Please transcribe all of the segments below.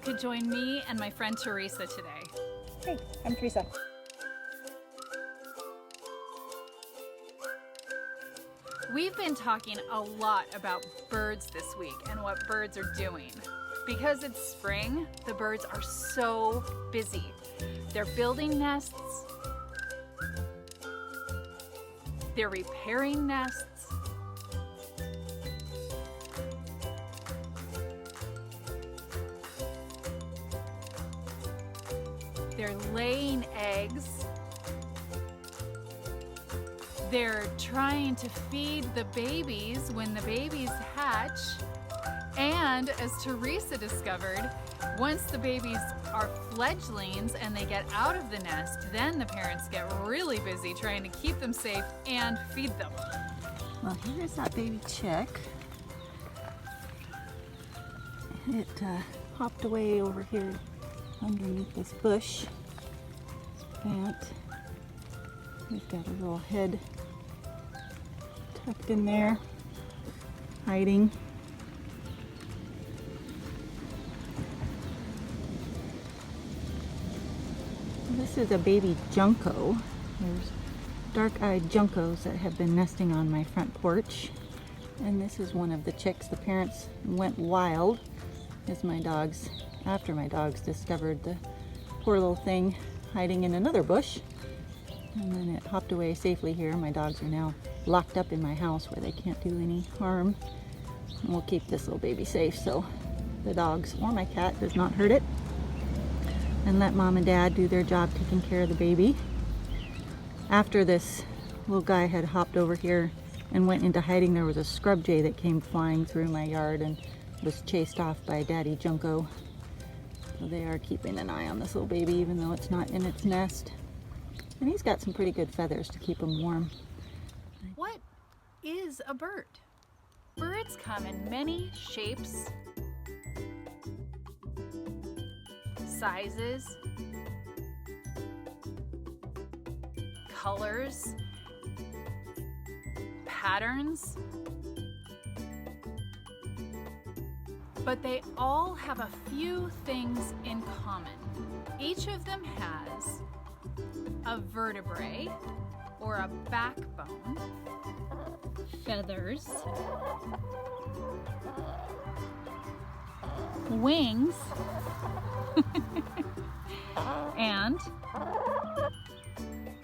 you could join me and my friend Theresa today. Hey, I'm Theresa. We've been talking a lot about birds this week and what birds are doing. Because it's spring, the birds are so busy. They're building nests, they're repairing nests, they're laying eggs, they're trying to feed the babies when the babies hatch, and as Theresa discovered, once the babies are fledglings and they get out of the nest, then the parents get really busy trying to keep them safe and feed them. Well, here's that baby chick. It hopped away over here underneath this bush. Plant. We've got a little head tucked in there, hiding. This is a baby junco. There's dark-eyed juncos that have been nesting on my front porch. And this is one of the chicks. The parents went wild after my dogs discovered the poor little thing hiding in another bush. And then it hopped away safely here. My dogs are now locked up in my house where they can't do any harm. And we'll keep this little baby safe so the dogs or my cat does not hurt it. And let mom and dad do their job taking care of the baby. After this little guy had hopped over here and went into hiding, there was a scrub jay that came flying through my yard and was chased off by Daddy Junco. So they are keeping an eye on this little baby even though it's not in its nest. And he's got some pretty good feathers to keep him warm. What is a bird? Birds come in many shapes, sizes, colors, patterns, but they all have a few things in common. Each of them has a vertebrae or a backbone, feathers, wings, and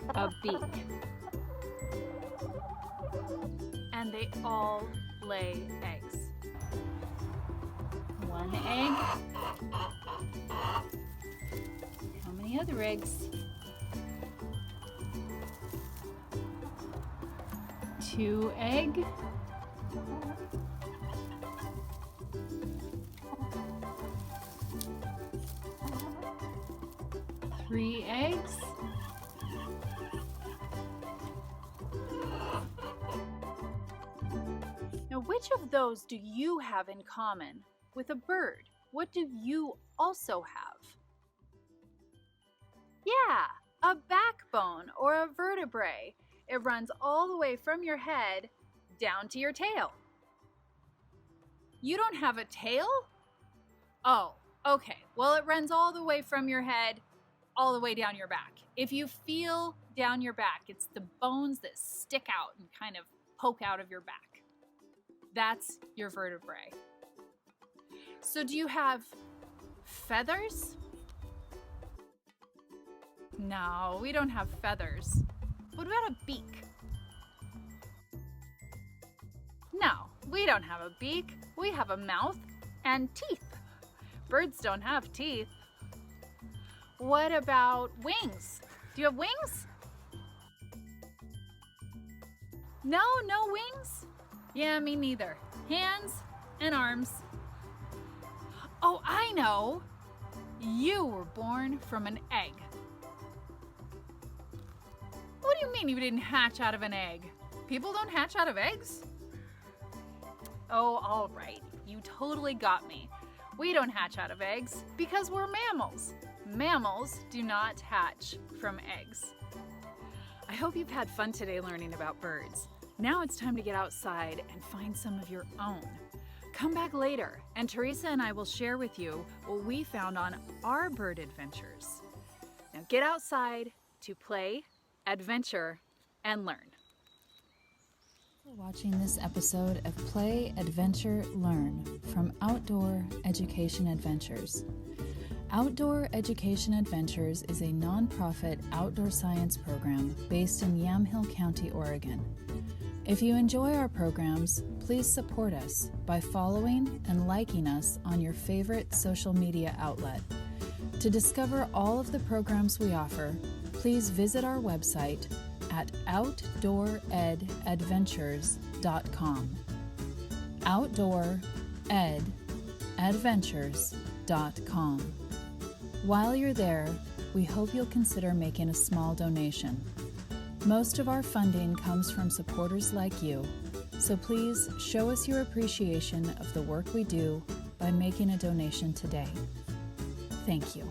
a beak. And they all lay eggs. One egg. How many other eggs? 2 egg. 3 eggs. 'Now, which of those do you have in common with a bird? What do you also have? Yeah, a backbone or a vertebrae. It runs all the way from your head down to your tail. You don't have a tail? Oh, okay. Well, it runs all the way from your head all the way down your back. If you feel down your back, it's the bones that stick out and kind of poke out of your back. That's your vertebrae. So do you have feathers? No, we don't have feathers. What about a beak? No, we don't have a beak. We have a mouth and teeth. Birds don't have teeth. What about wings? Do you have wings? No wings? Yeah, me neither. Hands and arms. Oh, I know. You were born from an egg. What do you mean you didn't hatch out of an egg? People don't hatch out of eggs? Oh, all right. You totally got me. We don't hatch out of eggs because we're mammals. Mammals do not hatch from eggs. I hope you've had fun today learning about birds. Now it's time to get outside and find some of your own. Come back later, and Theresa and I will share with you what we found on our bird adventures. Now get outside to play, adventure, and learn. For watching this episode of Play, Adventure, Learn from Outdoor Education Adventures. Outdoor Education Adventures is a nonprofit outdoor science program based in Yamhill County, Oregon. If you enjoy our programs, please support us by following and liking us on your favorite social media outlet. To discover all of the programs we offer, please visit our website at outdooredadventures.com. outdooredadventures.com. While you're there, we hope you'll consider making a small donation. Most of our funding comes from supporters like you, so please show us your appreciation of the work we do by making a donation today. Thank you.